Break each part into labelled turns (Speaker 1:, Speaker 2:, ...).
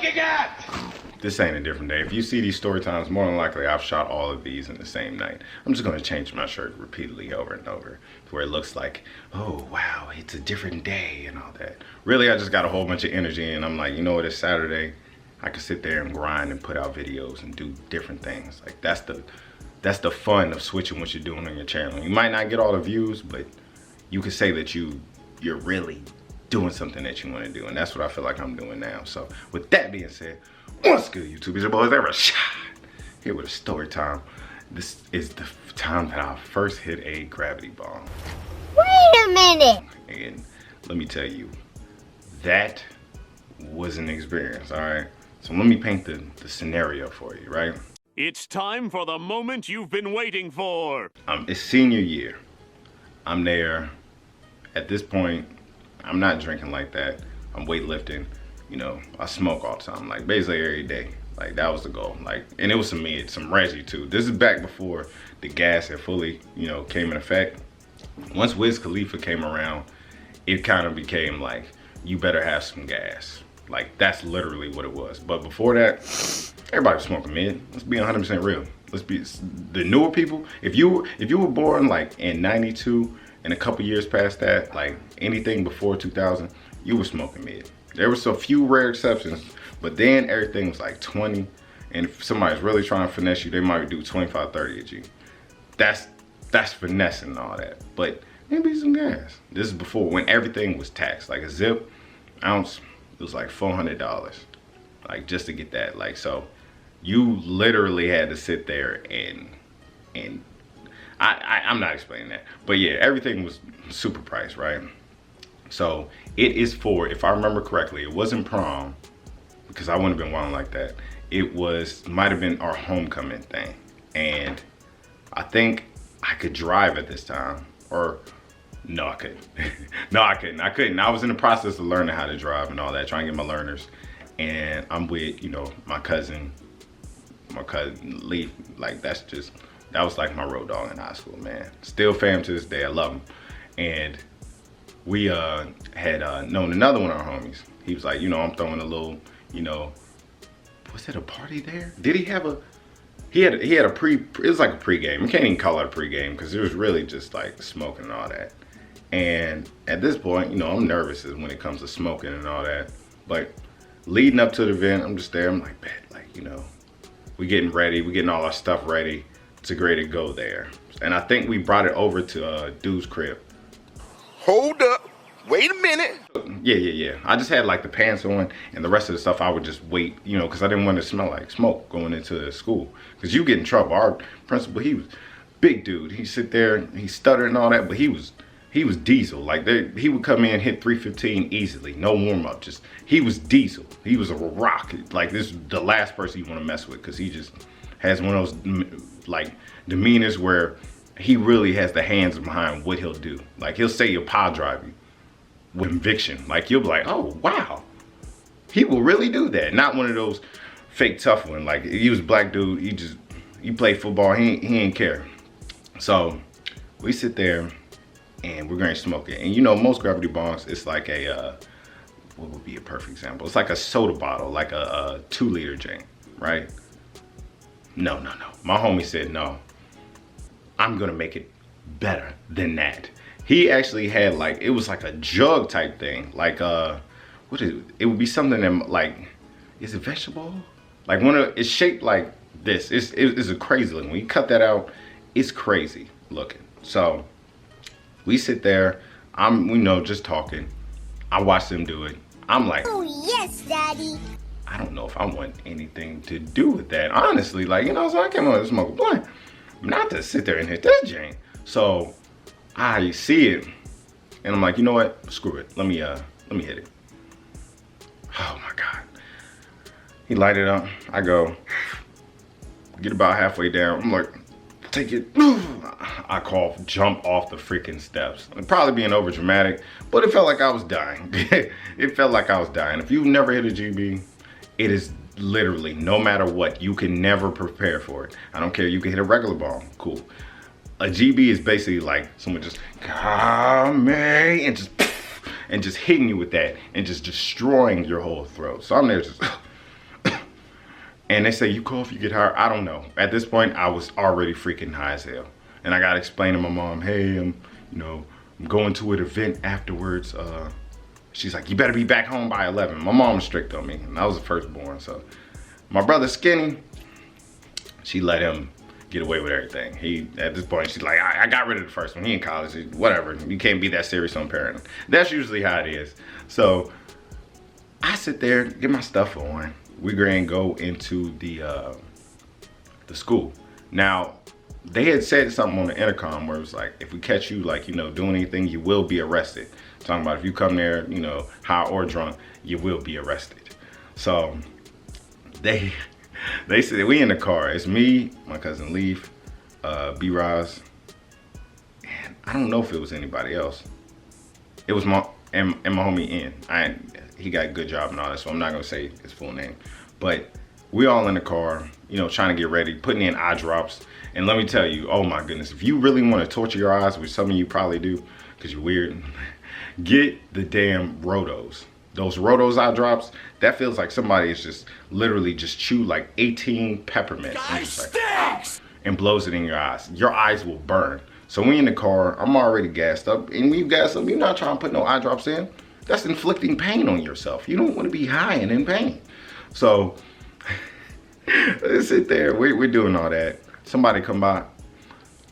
Speaker 1: looking at? This ain't a different day. If you see these story times, more than likely I've shot all of these in the same night. I'm just gonna change my shirt repeatedly over and over to where it looks like, oh wow, it's a different day and all that. Really, I just got a whole bunch of energy and I'm like, you know what, it's Saturday. I can sit there and grind and put out videos and do different things. Like that's the fun of switching what you're doing on your channel. You might not get all the views, but you can say that you're really doing something that you want to do, and that's what I feel like I'm doing now. So with that being said, what's good, YouTube? It's your boys, Rashod, here with a story time. This is the time that I first hit a gravity bomb.
Speaker 2: Wait a minute.
Speaker 1: And let me tell you, that was an experience, all right? So let me paint the scenario for you, right?
Speaker 3: It's time for the moment you've been waiting for.
Speaker 1: It's senior year. I'm there. At this point, I'm not drinking like that. I'm weightlifting. You know, I smoke all the time, like basically every day. Like that was the goal. Like, and it was some mid, some Reggie too. This is back before the gas had fully, you know, came in effect. Once Wiz Khalifa came around, it kind of became like, you better have some gas. Like that's literally what it was. But before that, everybody was smoking mid. Let's be 100% real. Let's be the newer people. If you were born like in '92 and a couple years past that, like anything before 2000, you were smoking mid. There was a few rare exceptions, but then everything was like 20. And if somebody's really trying to finesse you, they might do 25, 30 a G. That's finessing and all that. But maybe some gas. This is before when everything was taxed. Like a zip ounce, it was like $400. Like just to get that. Like so you literally had to sit there and I'm not explaining that. But yeah, everything was super priced, right? So it is for, if I remember correctly, it wasn't prom, because I wouldn't have been wilding like that. It might have been our homecoming thing. And I think I could drive at this time, or no, I couldn't. No, I couldn't. I was in the process of learning how to drive and all that, trying to get my learners. And I'm with, you know, my cousin Lee. Like that was like my road dog in high school, man. Still fam to this day, I love him. And we had known another one of our homies. He was like, you know, I'm throwing a little, you know, was it a party there? Did he have he had a it was like a pregame. I can't even call it a pregame because it was really just like smoking and all that. And at this point, you know, I'm nervous when it comes to smoking and all that. But leading up to the event, I'm just there. I'm like, bet, like, you know, we getting ready. We getting all our stuff ready to ready to go there. And I think we brought it over to dude's crib.
Speaker 4: Hold up. Wait a minute.
Speaker 1: Yeah. I just had like the pants on, and the rest of the stuff I would just wait, you know, because I didn't want it to smell like smoke going into the school. Because you get in trouble. Our principal, he was big dude. He sit there, he stuttered and all that, but he was diesel. Like he would come in, hit 315 easily, no warm up. Just he was diesel. He was a rock. Like this is the last person you want to mess with, because he just has one of those like demeanors where he really has the hands behind what he'll do. Like he'll say he'll power drive you with conviction. Like you'll be like, oh wow, he will really do that. Not one of those fake tough one. Like he was a black dude. He played football. He ain't care. So we sit there and we're going to smoke it. And you know, most gravity bongs, it's like a what would be a perfect example? It's like a soda bottle, like a 2-liter jank, right? No. My homie said no. I'm gonna make it better than that. He actually had like, it was like a jug type thing. Like what is it? It would be something that like, is it vegetable? Like it's shaped like this. It's a crazy looking. When you cut that out, it's crazy looking. So we sit there, we know, just talking. I watch them do it. I'm like,
Speaker 2: oh yes, daddy.
Speaker 1: I don't know if I want anything to do with that, honestly. Like, you know, so I came over to smoke a blunt, not to sit there and hit this jank. So I see it, and I'm like, you know what? Screw it. Let me hit it. Oh my God. He light it up. I go, get about halfway down. I'm like, take it. I jump off the freaking steps. I'm probably being over dramatic, but it felt like I was dying. It felt like I was dying. If you've never hit a GB, it is literally, no matter what, you can never prepare for it. I don't care, you can hit a regular ball, cool. A GB is basically like someone just, come and just hitting you with that and just destroying your whole throat. So I'm there just, And they say, you cough, you get higher. I don't know. At this point, I was already freaking high as hell. And I got to explain to my mom, hey, I'm going to an event afterwards. She's like, you better be back home by 11. My mom was strict on me, and I was the firstborn. So my brother Skinny, she let him get away with everything. At this point, she's like, I got rid of the first one. He in college, whatever. You can't be that serious on parenting. That's usually how it is. So I sit there, get my stuff on. We go into the school. Now, they had said something on the intercom where it was like, if we catch you, like, doing anything, you will be arrested. Talking about if you come there, high or drunk, you will be arrested. So they said, we in the car. It's me, my cousin Leaf, B-Roz, and I don't know if it was anybody else. It was my homie N. He got a good job and all that, so I'm not gonna say his full name. But we all in the car, trying to get ready, putting in eye drops. And let me tell you, oh my goodness, if you really want to torture your eyes, which some of you probably do, because you're weird, get the damn Rotos. Those Rotos eye drops, that feels like somebody is just literally just chewed like 18 peppermints and blows it in your eyes. Your eyes will burn. So we in the car, I'm already gassed up. And when you gas up, you're not trying to put no eye drops in. That's inflicting pain on yourself. You don't want to be high and in pain. So let's sit there, we're doing all that. Somebody come by,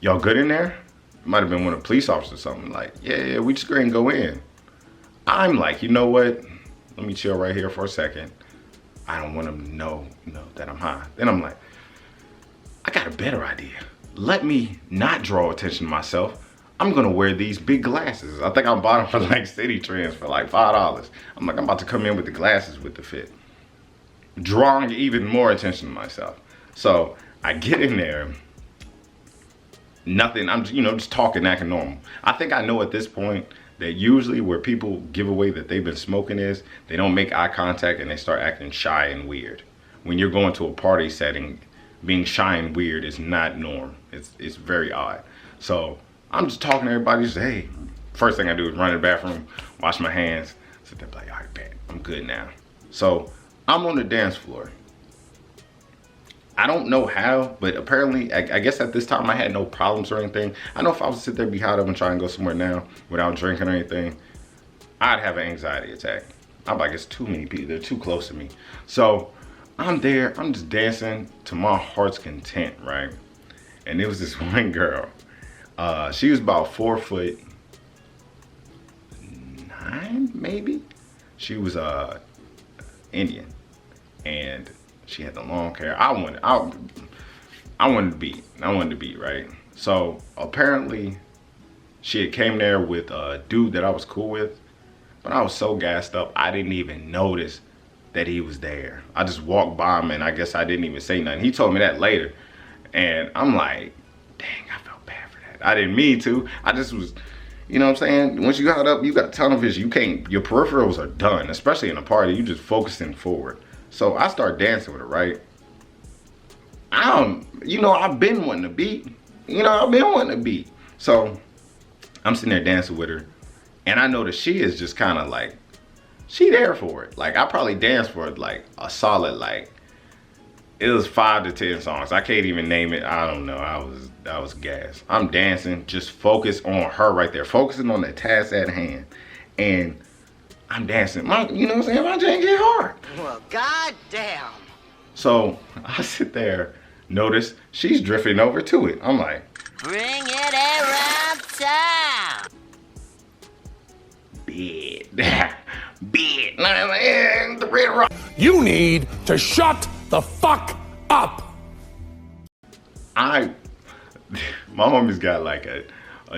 Speaker 1: y'all good in there? Might have been one of the police officers or something, like, yeah, we just go ahead and go in. I'm like, you know what? Let me chill right here for a second. I don't want them to know, that I'm high. Then I'm like, I got a better idea. Let me not draw attention to myself. I'm gonna wear these big glasses. I think I bought them for like City Trends for like $5. I'm like, I'm about to come in with the glasses with the fit. Drawing even more attention to myself. So I get in there, nothing, I'm just talking, acting normal. I think I know at this point that usually where people give away that they've been smoking is, they don't make eye contact and they start acting shy and weird. When you're going to a party setting, being shy and weird is not norm. It's very odd. So I'm just talking to everybody, just, hey, first thing I do is run to the bathroom, wash my hands, sit there like, all right, bet, I'm good now. So I'm on the dance floor. I don't know how, but apparently, I guess at this time I had no problems or anything. I know if I was to sit there, be hot up and try and go somewhere now without drinking or anything, I'd have an anxiety attack. I'm like, it's too many people, they're too close to me. So I'm there, I'm just dancing to my heart's content, right? And it was this one girl. She was about 4'9", maybe? She was Indian, and she had the long hair. I wanted to beat, right? So apparently she had came there with a dude that I was cool with, but I was so gassed up, I didn't even notice that he was there. I just walked by him and I guess I didn't even say nothing. He told me that later. And I'm like, dang, I felt bad for that. I didn't mean to. I just was, you know what I'm saying? Once you got up, you got tunnel vision. You can't, your peripherals are done, especially in a party. You just focusing forward. So I start dancing with her, right? I've been wanting to beat. I've been wanting to beat. So I'm sitting there dancing with her. And I know that she is just kind of like, she there for it. Like, I probably danced for like a solid, like, it was 5 to 10 songs. I can't even name it. I don't know. I was gassed. I'm dancing, just focus on her right there. Focusing on the task at hand. And I'm dancing. You know what I'm saying? My jam get hard.
Speaker 5: Well, goddamn.
Speaker 1: So I sit there, notice she's drifting over to it. I'm like,
Speaker 5: bring it around town.
Speaker 1: Bid. The red rock.
Speaker 6: You need to shut the fuck up.
Speaker 1: My homies got like a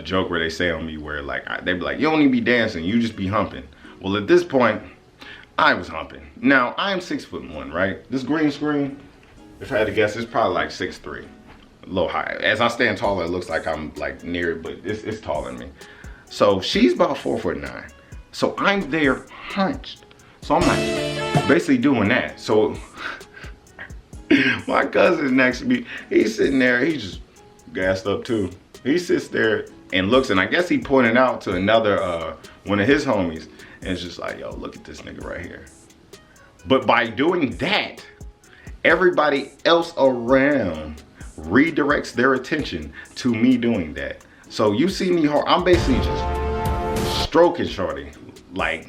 Speaker 1: joke where they say on me where like, they be like, you don't even be dancing, you just be humping. Well, at this point, I was humping. Now, I am 6'1", right? This green screen, if I had to guess, it's probably like 6'3", a little high. As I stand taller, it looks like I'm like near it, but it's taller than me. So she's about 4'9". So I'm there hunched. So I'm like basically doing that. So my cousin next to me, he's sitting there, he's just gassed up too. He sits there and looks, and I guess he pointed out to another, one of his homies, and it's just like, yo, look at this nigga right here. But by doing that, everybody else around redirects their attention to me doing that. So you see me hard, I'm basically just stroking shorty, like,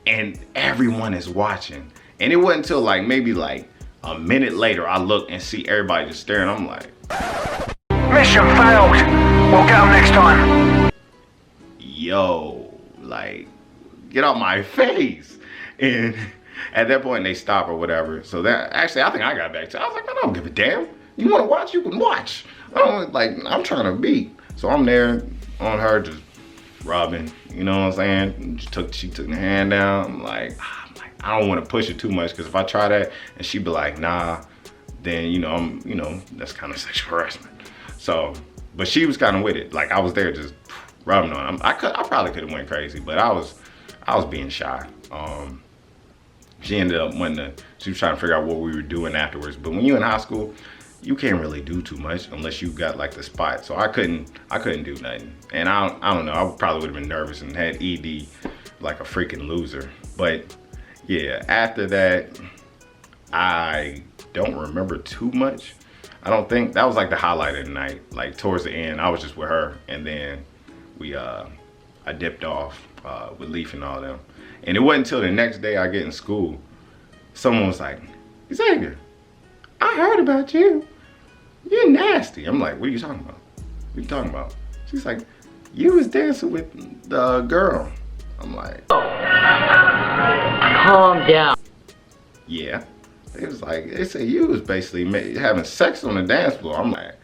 Speaker 1: and everyone is watching. And it wasn't until like maybe like a minute later I look and see everybody just staring. I'm like,
Speaker 7: mission failed. We'll get them next time.
Speaker 1: yo, like, get out my face. And at that point they stop or whatever. So that actually, I think I got back to, I was like, I don't give a damn. You want to watch, you can watch. I don't, like, I'm trying to beat. So I'm there on her just rubbing, you know what I'm saying? She took the hand down. I'm like, I don't want to push it too much, because if I try that and she be like, nah, then, you know, that's kind of sexual harassment. So, but she was kind of with it. Like, I was there just rubbing on him. I probably could have went crazy, but I was being shy. She ended up she was trying to figure out what we were doing afterwards. But when you're in high school, you can't really do too much unless you got like the spot. So I couldn't do nothing. And I don't know, I probably would have been nervous and had ED like a freaking loser. But yeah, after that, I don't remember too much. I don't think, that was like the highlight of the night. Like towards the end, I was just with her, and then I dipped off with Leaf and all them. And it wasn't until the next day I get in school, someone was like, Xavier, I heard about you. You're nasty. I'm like, what are you talking about? What are you talking about? She's like, you was dancing with the girl. I'm like,
Speaker 5: Calm down.
Speaker 1: yeah. It was like, they said you was basically having sex on the dance floor. I'm like,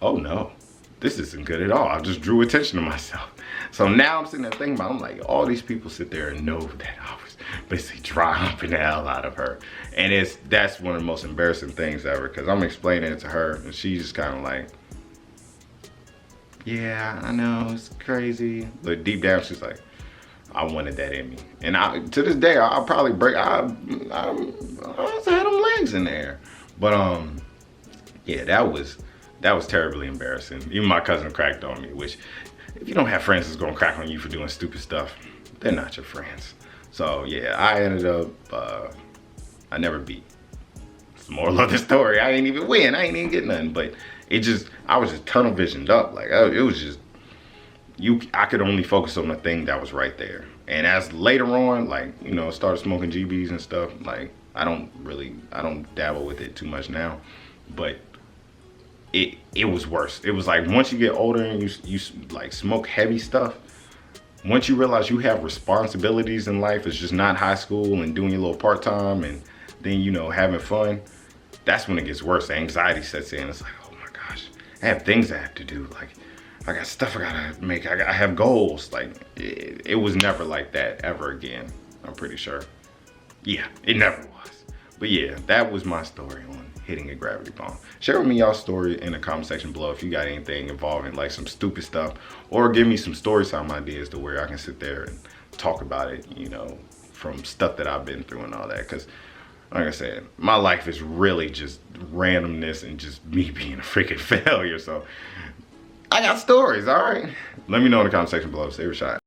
Speaker 1: oh no, this isn't good at all. I just drew attention to myself. So now I'm sitting there thinking about, I'm like, all these people sit there and know that I was basically dropping the hell out of her. And that's one of the most embarrassing things ever, because I'm explaining it to her and she's just kind of like, yeah, I know, it's crazy. But deep down, she's like, I wanted that in me. And to this day, I'll probably break, I also had them legs in there. But yeah, that was terribly embarrassing. Even my cousin cracked on me, which, if you don't have friends that's gonna crack on you for doing stupid stuff, they're not your friends. So yeah, I ended up, I never beat. It's the moral of the story. I ain't even win, I ain't even get nothing, but I was just tunnel visioned up. Like, it was just, I could only focus on the thing that was right there. And as later on, like, you know, started smoking GBs and stuff, like, I don't dabble with it too much now, but it was worse. It was like, once you get older and you like smoke heavy stuff, once you realize you have responsibilities in life, it's just not high school and doing your little part-time and then, you know, having fun, that's when it gets worse. The anxiety sets in. It's like, oh my gosh, I have things I have to do. Like, I got stuff I gotta make. I have goals. Like, it was never like that ever again, I'm pretty sure. Yeah, it never was. But yeah, that was my story on hitting a gravity bomb. Share with me y'all's story in the comment section below if you got anything involving like some stupid stuff, or give me some story time ideas to where I can sit there and talk about it, you know, from stuff that I've been through and all that. Because like I said, my life is really just randomness and just me being a freaking failure. So I got stories, all right? Let me know in the comment section below. Say Rashod.